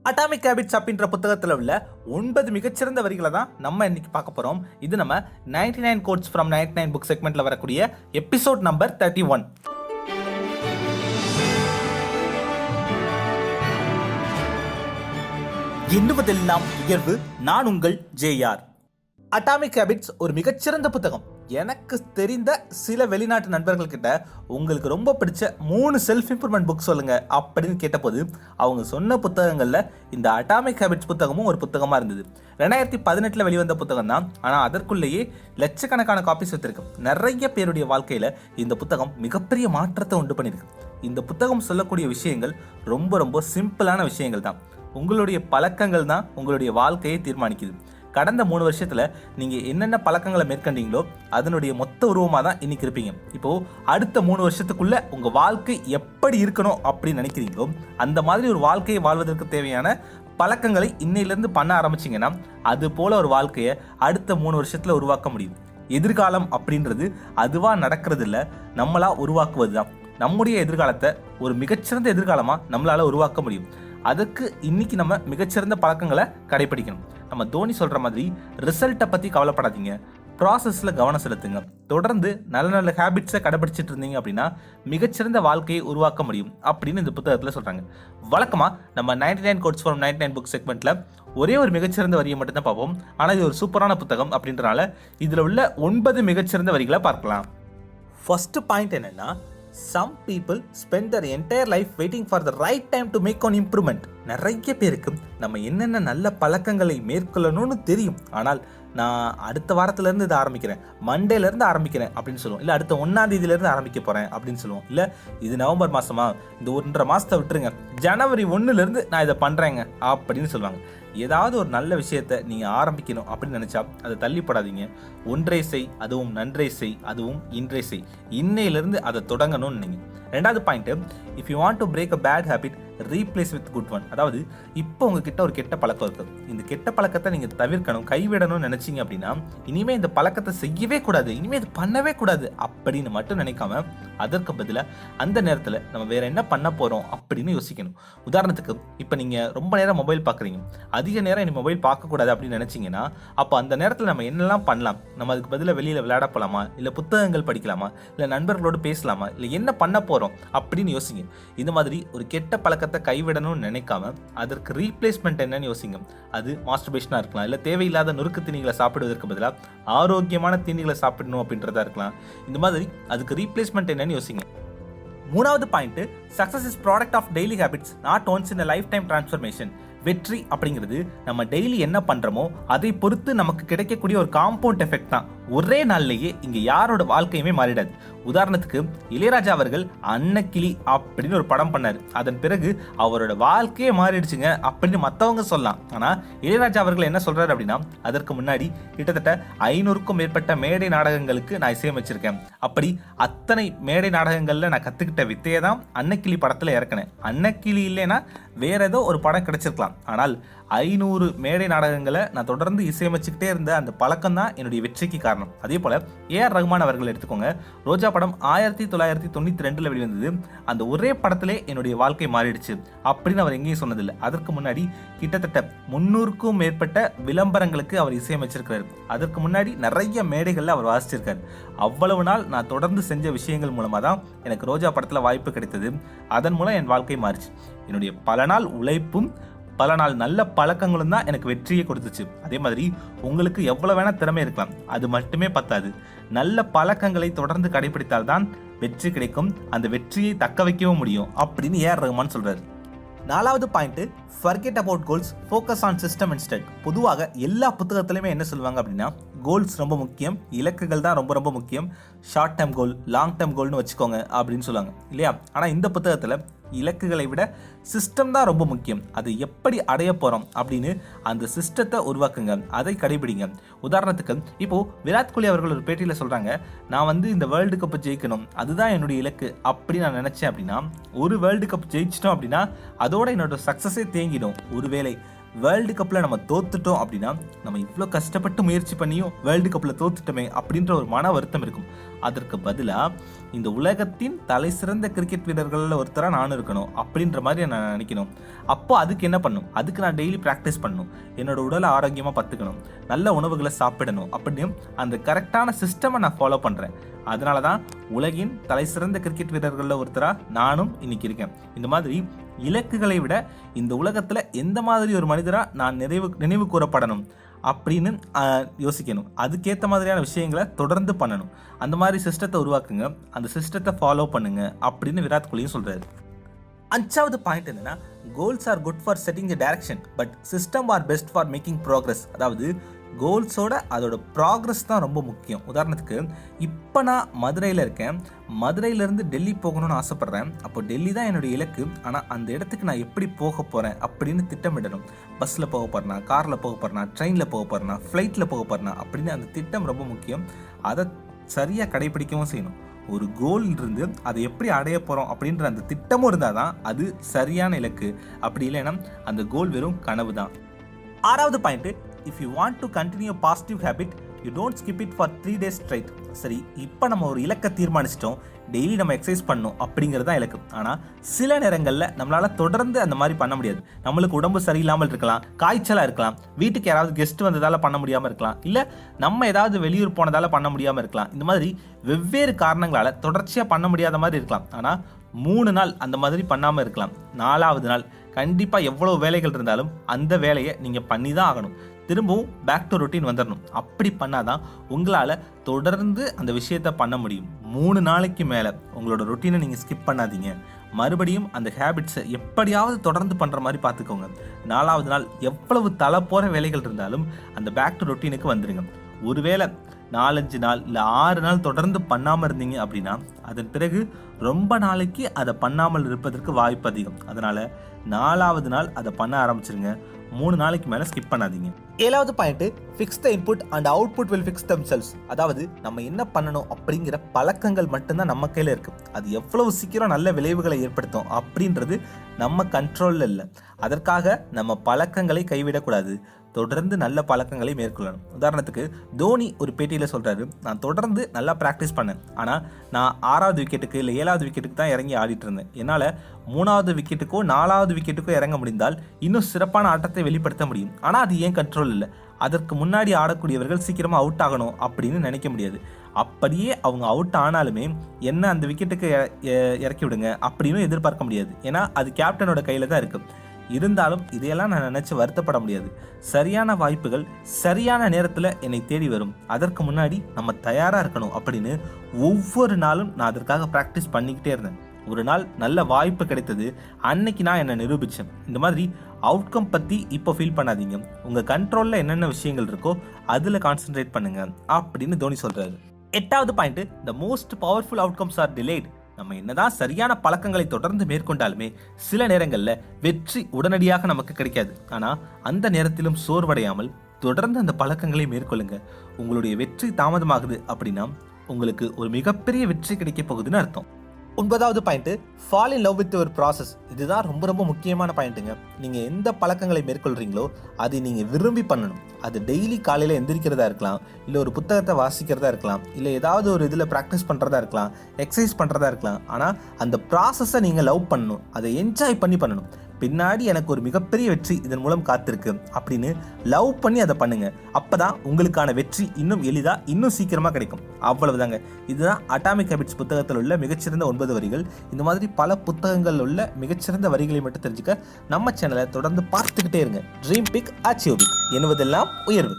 Atomic habits அப்படின்ற புத்தகத்தில் உள்ள 9 மிகச்சிறந்த வரிகளை தான் நம்ம இன்னைக்கு பார்க்க போறோம். இது நம்ம 99 கோட்ஸ் ஃப்ரம் 99 புக் செக்மெண்ட்ல வரக்கூடிய எபிசோட் நம்பர் 31. எண்ணுவதெல்லாம் உயர்வு. நான் உங்கள் ஜேஆர். அட்டாமிக் ஹேபிட்ஸ் ஒரு மிகச்சிறந்த புத்தகம். எனக்கு தெரிந்த சில வெளிநாட்டு நண்பர்கள்கிட்ட உங்களுக்கு ரொம்ப பிடிச்ச 3 செல்ஃப் இம்ப்ரூவ்மெண்ட் புக் சொல்லுங்க அப்படின்னு கேட்டபோது அவங்க சொன்ன புத்தகங்களில் இந்த அட்டாமிக் ஹேபிட்ஸ் புத்தகமும் ஒரு புத்தகமாக இருந்தது. 2018 வெளிவந்த புத்தகம் தான், ஆனால் அதற்குள்ளேயே லட்சக்கணக்கான காப்பீஸ் வச்சிருக்கு. நிறைய பேருடைய வாழ்க்கையில் இந்த புத்தகம் மிகப்பெரிய மாற்றத்தை உண்டு பண்ணியிருக்கு. இந்த புத்தகம் சொல்லக்கூடிய விஷயங்கள் ரொம்ப ரொம்ப சிம்பிளான விஷயங்கள் தான். உங்களுடைய பழக்கங்கள் தான் உங்களுடைய வாழ்க்கையை தீர்மானிக்குது. கடந்த 3 வருஷத்தில் நீங்கள் என்னென்ன பழக்கங்களை மேற்கொண்டீங்களோ அதனுடைய மொத்த உருவமாக தான் இன்னைக்கு இருப்பீங்க. இப்போது அடுத்த 3 வருஷத்துக்குள்ளே உங்கள் வாழ்க்கை எப்படி இருக்கணும் அப்படின்னு நினைக்கிறீங்களோ அந்த மாதிரி ஒரு வாழ்க்கையை வாழ்வதற்கு தேவையான பழக்கங்களை இன்னையிலேருந்து பண்ண ஆரம்பிச்சிங்கன்னா அது போல் ஒரு வாழ்க்கையை அடுத்த 3 வருஷத்தில் உருவாக்க முடியும். எதிர்காலம் அப்படின்றது அதுவாக நடக்கிறது இல்லை, நம்மளாக உருவாக்குவது தான். நம்முடைய எதிர்காலத்தை ஒரு மிகச்சிறந்த எதிர்காலமாக நம்மளால் உருவாக்க முடியும். அதுக்கு இன்னைக்கு நம்ம மிகச்சிறந்த பழக்கங்களை கடைபிடிக்கணும். நம்ம தோனி சொல்கிற மாதிரி ரிசல்ட்டை பற்றி கவலைப்படாதீங்க, ப்ராசஸில் கவனம் செலுத்துங்க. தொடர்ந்து நல்ல நல்ல ஹேபிட்ஸை கடைபிடிச்சிட்டு இருந்தீங்க அப்படின்னா மிகச்சிறந்த வாழ்க்கையை உருவாக்க முடியும் அப்படின்னு இந்த புத்தகத்தில் சொல்கிறாங்க. வழக்கமாக நம்ம 99 கோட்ஸ் ஃப்ரம் 99 புக் செக்மெண்ட்டில் ஒரே ஒரு மிகச்சிறந்த வரியை மட்டும்தான் பார்ப்போம். ஆனால் இது ஒரு சூப்பரான புத்தகம் அப்படின்றனால இதில் உள்ள 9 மிகச்சிறந்த வரிகளை பார்க்கலாம். ஃபர்ஸ்ட் பாயிண்ட் என்னென்னா, some people spend their entire life waiting for the right time to make an improvement. நிறைய பேருக்கு நம்ம என்னென்ன நல்ல பழக்கங்களை மேற்கொள்ளணும்னு தெரியும், ஆனால் நான் அடுத்த வாரத்துலேருந்து இதை ஆரம்பிக்கிறேன், மண்டேலேருந்து ஆரம்பிக்கிறேன் அப்படின்னு சொல்லுவோம். இல்லை அடுத்த 1ஆம் தேதியிலேருந்து ஆரம்பிக்க போகிறேன் அப்படின்னு சொல்லுவோம். இல்லை இது நவம்பர் மாதமா, இந்த 1.5 மாதத்தை விட்டுருங்க, ஜனவரி 1லேருந்து நான் இதை பண்ணுறேங்க அப்படின்னு சொல்லுவாங்க. ஏதாவது ஒரு நல்ல விஷயத்தை நீங்கள் ஆரம்பிக்கணும் அப்படின்னு நினச்சா அதை தள்ளிப்படாதீங்க. ஒன்றை செய், அதுவும் நன்றை செய், அதுவும் இன்றை செய். இன்னையிலிருந்து அதை தொடங்கணும்னு நீங்கள். 2வது point, if you want to break a bad habit replace with good one. அதாவது இப்போ உங்ககிட்ட ஒரு கெட்ட பழக்கம் இருக்குது, இந்த கெட்ட பழக்கத்தை நீங்கள் தவிர்க்கணும், கைவிடணும்னு நினச்சிங்க அப்படின்னா இனிமேல் இந்த பழக்கத்தை செய்யவே கூடாது, இனிமேல் இது பண்ணவே கூடாது அப்படின்னு மட்டும் நினைக்காம அதற்கு பதிலாக அந்த நேரத்தில் நம்ம வேற என்ன பண்ண போகிறோம் அப்படின்னு யோசிக்கணும். உதாரணத்துக்கு இப்போ நீங்கள் ரொம்ப நேரம் மொபைல் பார்க்குறீங்க, அதிக நேரம் இனி மொபைல் பார்க்கக்கூடாது அப்படின்னு நினச்சிங்கன்னா அப்போ அந்த நேரத்தில் நம்ம என்னெல்லாம் பண்ணலாம்? நம்ம அதுக்கு பதிலாக வெளியில் விளையாட போகலாமா, இல்லை புத்தகங்கள் படிக்கலாமா, இல்லை நண்பர்களோடு பேசலாமா, இல்லை என்ன பண்ண போகிறோம் அப்படின்னு யோசிங்க. இந்த மாதிரி ஒரு கெட்ட பழக்கத்தை கைவிடணும்னு நினைக்காம அதற்கு ரீப்ளேஸ்மெண்ட் என்னன்னு யோசிங்க. அது மாஸ்டர்பேஷனாக இருக்கலாம், இல்லை தேவையில்லாத நொறுக்கு தீனிகளை சாப்பிடுவதற்கு பதிலாக ஆரோக்கியமான தீனிகளை சாப்பிடணும் அப்படின்றதா இருக்கலாம். இந்த மாதிரி அதுக்கு ரீப்ளேஸ்மெண்ட் என்னன்னு யோசிங்க. 3வது point, success is product of daily habits not once in a lifetime transformation. வெற்றி அப்படிங்கிறது நம்ம டெய்லி என்ன பண்ணுறோமோ அதை பொறுத்து நமக்கு கிடைக்கக்கூடிய ஒரு காம்பவுண்ட் எஃபெக்ட் தான். ஒரே நாள்லேயே இங்கே யாரோட வாழ்க்கையுமே மாறிடாது. உதாரணத்துக்கு இளையராஜா அவர்கள் அன்னக்கிளி அப்படின்னு ஒரு படம் பண்ணார், அதன் பிறகு அவரோட வாழ்க்கையே மாறிடுச்சுங்க அப்படின்னு மற்றவங்க சொல்லலாம். ஆனால் இளையராஜா அவர்கள் என்ன சொல்கிறார் அப்படின்னா, அதற்கு முன்னாடி கிட்டத்தட்ட 500க்கும் மேற்பட்ட மேடை நாடகங்களுக்கு நான் இசையமைச்சிருக்கேன். அப்படி அத்தனை மேடை நாடகங்களில் நான் கற்றுக்கிட்ட வித்தையை தான் அன்னக்கிளி படத்தில் இறக்கினேன். அன்னக்கிளி இல்லைன்னா வேற ஏதோ ஒரு படம் கிடைச்சிருக்கலாம், ஆனால் 500 மேடை நாடகங்களை நான் தொடர்ந்து இசையமைச்சுக்கிட்டே இருந்த அந்த பழக்கம் தான் என்னுடைய வெற்றிக்கு காரணம். அதே போல் ஏஆர் ரஹ்மான் அவர்கள் எடுத்துக்கோங்க, ரோஜா படம் 1992 வெளிவந்தது. அந்த ஒரே படத்திலே என்னுடைய வாழ்க்கை மாறிடுச்சு அப்படின்னு அவர் எங்கேயும் சொன்னதில்லை. அதற்கு முன்னாடி கிட்டத்தட்ட 300க்கும் மேற்பட்ட விளம்பரங்களுக்கு அவர் இசையமைச்சிருக்கிறார். அதற்கு முன்னாடி நிறைய மேடைகளில் அவர் வாசிச்சிருக்கார். அவ்வளவு நாள் நான் தொடர்ந்து செஞ்ச விஷயங்கள் மூலமாக தான் எனக்கு ரோஜா படத்தில் வாய்ப்பு கிடைத்தது. அதன் மூலம் என் வாழ்க்கை மாறிச்சு. என்னுடைய பல நாள் உழைப்பும் பல நாள் நல்ல பழக்கங்களும் தான் எனக்கு வெற்றியை கொடுத்துச்சு. அதே மாதிரி உங்களுக்கு எவ்வளோ வேணால் திறமை இருக்கலாம், அது மட்டுமே பத்தாது. நல்ல பழக்கங்களை தொடர்ந்து கடைபிடித்தால் தான் வெற்றி கிடைக்கும், அந்த வெற்றியை தக்க வைக்கவும் முடியும் அப்படின்னு ஏஆர் ரஹ்மான் சொல்கிறார். 4வது point, forget about goals, focus on system instead. பொதுவாக எல்லா புத்தகத்துலையுமே என்ன சொல்லுவாங்க அப்படின்னா, கோல்ஸ் ரொம்ப முக்கியம், இலக்குகள் தான் ரொம்ப ரொம்ப முக்கியம், short term goal long term கோல்னு வச்சுக்கோங்க அப்படின்னு சொல்லுவாங்க இல்லையா? ஆனால் இந்த புத்தகத்தில் இலக்குகளை விட சிஸ்டம் தான் ரொம்ப முக்கியம். அதை எப்படி அடைய போகிறோம் அப்படின்னு அந்த சிஸ்டத்தை உருவாக்குங்க, அதை கடைபிடிங்க. உதாரணத்துக்கு இப்போது விராட் கோலி அவர்கள் ஒரு பேட்டியில் சொல்கிறாங்க, நான் இந்த வேர்ல்டு கப்பை ஜெயிக்கணும், அதுதான் என்னுடைய இலக்கு அப்படி நான் நினச்சேன் அப்படின்னா, ஒரு வேர்ல்டு கப் ஜெயிச்சிட்டோம் அப்படின்னா அதோட என்னோட சக்ஸஸே தேங்கிடும். ஒருவேளை வேர்ல்டு கப்பில் நம்ம தோத்துட்டோம் அப்படின்னா நம்ம இவ்வளோ கஷ்டப்பட்டு முயற்சி பண்ணியும் வேர்ல்டு கப்பில் தோத்துட்டோமே அப்படின்ற ஒரு மன வருத்தம் இருக்கும். அதற்கு பதிலாக இந்த உலகத்தின் தலை சிறந்த கிரிக்கெட் வீரர்களில் ஒருத்தராக நானும் இருக்கணும் அப்படின்ற மாதிரி நான் நினைக்கணும். அப்போ அதுக்கு என்ன பண்ணும், அதுக்கு நான் டெய்லி ப்ராக்டிஸ் பண்ணணும், என்னோட உடலை ஆரோக்கியமாக பார்த்துக்கணும், நல்ல உணவுகளை சாப்பிடணும் அப்படின்னு அந்த கரெக்டான சிஸ்டமை நான் ஃபாலோ பண்ணுறேன். அதனால தான் உலகின் தலை சிறந்த கிரிக்கெட் வீரர்களில் ஒருத்தராக நானும் இன்னைக்கு இருக்கேன். இந்த மாதிரி இலக்குகளை விட இந்த உலகத்தில் எந்த மாதிரி ஒரு மனிதராக நான் நினைவு கூறப்படணும் அப்படின்னு யோசிக்கணும். அதுக்கேற்ற மாதிரியான விஷயங்களை தொடர்ந்து பண்ணணும். அந்த மாதிரி சிஸ்டத்தை உருவாக்குங்க, அந்த சிஸ்டத்தை ஃபாலோ பண்ணுங்க அப்படின்னு விராட் கோலியும் சொல்கிறாரு. 5வது பாயிண்ட் என்னன்னா, goals are good for setting the direction but system are best for making progress. அதாவது கோல்ஸோட அதோட ப்ராக்ரஸ் தான் ரொம்ப முக்கியம். உதாரணத்துக்கு இப்போ நான் மதுரையில் இருக்கேன், மதுரையிலேருந்து டெல்லி போகணும்னு ஆசைப்பட்றேன். அப்போ டெல்லி தான் என்னுடைய இலக்கு. ஆனால் அந்த இடத்துக்கு நான் எப்படி போக போகிறேன் அப்படின்னு திட்டமிடணும். பஸ்ஸில் போக போகிறேன்னா, காரில் போக போகிறேன்னா, ட்ரெயினில் போக போகிறேன்னா, ஃப்ளைட்டில் போக போகிறேன்னா அப்படின்னு அந்த திட்டம் ரொம்ப முக்கியம். அதை சரியாக கடைபிடிக்கவும் செய்யணும். ஒரு கோல் இருந்து அதை எப்படி அடைய போகிறோம் அப்படின்ற அந்த திட்டமும் இருந்தால் தான் அது சரியான இலக்கு. அப்படி இல்லைன்னா அந்த கோல் வெறும் கனவு தான். 6வது point, if you want to continue positive habit you don't skip it for 3 days straight. சரி, இப்போ நம்ம ஒரு இலக்கை தீர்மானிச்சிட்டோம், டெய்லி நம்ம எக்ஸசைஸ் பண்ணணும் அப்படிங்கிறது தான் இலக்கு. ஆனால் சில நேரங்களில் நம்மளால் தொடர்ந்து அந்த மாதிரி பண்ண முடியாது. நம்மளுக்கு உடம்பு சரியில்லாமல் இருக்கலாம், காய்ச்சலாக இருக்கலாம், வீட்டுக்கு யாராவது கெஸ்ட் வந்ததால் பண்ண முடியாமல் இருக்கலாம், இல்லை நம்ம ஏதாவது வெளியூர் போனதால் பண்ண முடியாமல் இருக்கலாம். இந்த மாதிரி வெவ்வேறு காரணங்களால் தொடர்ச்சியாக பண்ண முடியாத மாதிரி இருக்கலாம். ஆனால் 3 நாள் அந்த மாதிரி பண்ணாமல் இருக்கலாம். 4வது நாள் கண்டிப்பாக எவ்வளோ வேலைகள் இருந்தாலும் அந்த வேலையை நீங்கள் பண்ணி தான் ஆகணும். திரும்பவும் பேக் டு ரொட்டீன் வந்துடணும். அப்படி பண்ணாதான் உங்களால் தொடர்ந்து அந்த விஷயத்தை பண்ண முடியும். 3 நாளைக்கு மேலே உங்களோட ரொட்டீனை நீங்கள் ஸ்கிப் பண்ணாதீங்க. மறுபடியும் அந்த ஹேபிட்ஸை எப்படியாவது தொடர்ந்து பண்ணுற மாதிரி பார்த்துக்கோங்க. 4வது நாள் எவ்வளவு தலை போகிற வேலைகள் இருந்தாலும் அந்த பேக் டு ரொட்டீனுக்கு வந்துடுங்க. ஒருவேளை 4-5 நாள் இல்லை 6 நாள் தொடர்ந்து பண்ணாமல் இருந்தீங்க அப்படின்னா அதன் பிறகு ரொம்ப நாளைக்கு அதை பண்ணாமல் இருப்பதற்கு வாய்ப்பு அதிகம். அதனால் 4வது நாள் அதை பண்ண ஆரம்பிச்சிருங்க. 3 நாளைக்கு மேலே ஸ்கிப் பண்ணாதீங்க. 7வது point, fix the input and output will fix themselves. அதாவது நம்ம என்ன பண்ணணும் அப்படிங்கிற பழக்கங்கள் மட்டும்தான் நம்ம கையில் இருக்குது. அது எவ்வளவு சீக்கிரம் நல்ல விளைவுகளை ஏற்படுத்தும் அப்படின்றது நம்ம கண்ட்ரோலில் இல்லை. அதற்காக நம்ம பழக்கங்களை கைவிடக்கூடாது, தொடர்ந்து நல்ல பழக்கங்களை மேற்கொள்ளணும். உதாரணத்துக்கு தோனி ஒரு பேட்டியில் சொல்கிறாரு, நான் தொடர்ந்து நல்லா ப்ராக்டிஸ் பண்ணேன், ஆனால் நான் 6வது விக்கெட்டுக்கு இல்லை 7வது விக்கெட்டுக்கு தான் இறங்கி ஆடிட்டு இருந்தேன். என்னால் 3வது விக்கெட்டுக்கோ 4வது விக்கெட்டுக்கோ இறங்க முடிந்தால் இன்னும் சிறப்பான ஆட்டத்தை வெளிப்படுத்த முடியும். ஆனால் அது ஏன் கண்ட்ரோல் இல்லை. அதற்கு முன்னாடி ஆடக்கூடியவர்கள் சீக்கிரமாக அவுட் ஆகணும் அப்படின்னு நினைக்க முடியாது. அப்படியே அவங்க அவுட் ஆனாலுமே என்ன அந்த விக்கெட்டுக்கு இறக்கி விடுங்க அப்படின்னு எதிர்பார்க்க முடியாது. ஏன்னா அது கேப்டனோட கையில் தான் இருக்குது. இருந்தாலும் இதையெல்லாம் நான் நினச்சி வருத்தப்பட முடியாது. சரியான வாய்ப்புகள் சரியான நேரத்தில் என்னை தேடி வரும். அதற்கு முன்னாடி நம்ம தயாராக இருக்கணும் அப்படின்னு ஒவ்வொரு நாளும் நான் அதற்காக ப்ராக்டிஸ் பண்ணிக்கிட்டே இருந்தேன். ஒரு நாள் நல்ல வாய்ப்பு கிடைத்தது, அன்னைக்கு நான் என்னை நிரூபித்தேன். இந்த மாதிரி அவுட்கம் பற்றி இப்போ ஃபீல் பண்ணாதீங்க. உங்கள் கண்ட்ரோலில் என்னென்ன விஷயங்கள் இருக்கோ அதில் கான்சென்ட்ரேட் பண்ணுங்க அப்படின்னு தோனி சொல்கிறாரு. 8வது point, the most powerful outcomes are delayed. நம்ம என்னதான் சரியான பழக்கங்களை தொடர்ந்து மேற்கொண்டாலுமே சில நேரங்களில் வெற்றி உடனடியாக நமக்கு கிடைக்காது. ஆனால் அந்த நேரத்திலும் சோர்வடையாமல் தொடர்ந்து அந்த பழக்கங்களை மேற்கொள்ளுங்க. உங்களுடைய வெற்றி தாமதமாகுது அப்படின்னா உங்களுக்கு ஒரு மிகப்பெரிய வெற்றி கிடைக்க போகுதுன்னு அர்த்தம். 9வது point, fall in love with your process. இதுதான் ரொம்ப ரொம்ப முக்கியமான பாயிண்ட்டுங்க. நீங்கள் எந்த பழக்கங்களை மேற்கொள்கிறீங்களோ அதை நீங்கள் விரும்பி பண்ணணும். அது டெய்லி காலையில் எந்திரிக்கிறதா இருக்கலாம், இல்லை ஒரு புத்தகத்தை வாசிக்கிறதா இருக்கலாம், இல்லை ஏதாவது ஒரு இதில் ப்ராக்டிஸ் பண்ணுறதா இருக்கலாம், எக்ஸசைஸ் பண்ணுறதா இருக்கலாம். ஆனால் அந்த ப்ராசஸை நீங்கள் லவ் பண்ணணும், அதை என்ஜாய் பண்ணி பண்ணணும். பின்னாடி எனக்கு ஒரு மிகப்பெரிய வெற்றி இதன் மூலம் காத்திருக்கு அப்படின்னு லவ் பண்ணி அதை பண்ணுங்க. அப்பதான் உங்களுக்கான வெற்றி இன்னும் எளிதா இன்னும் சீக்கிரமா கிடைக்கும். அவ்வளவுதாங்க. இதுதான் அட்டாமிக் ஹேபிட்ஸ் புத்தகத்தில் உள்ள மிகச்சிறந்த 9 வரிகள். இந்த மாதிரி பல புத்தகங்கள் உள்ள மிகச்சிறந்த வரிகளை மட்டும் தெரிஞ்சுக்க நம்ம சேனலை தொடர்ந்து பார்த்துக்கிட்டே இருங்க. ட்ரீம் பிக் அச்சீவ் பிக், எண்ணுவதெல்லாம் உயர்வு.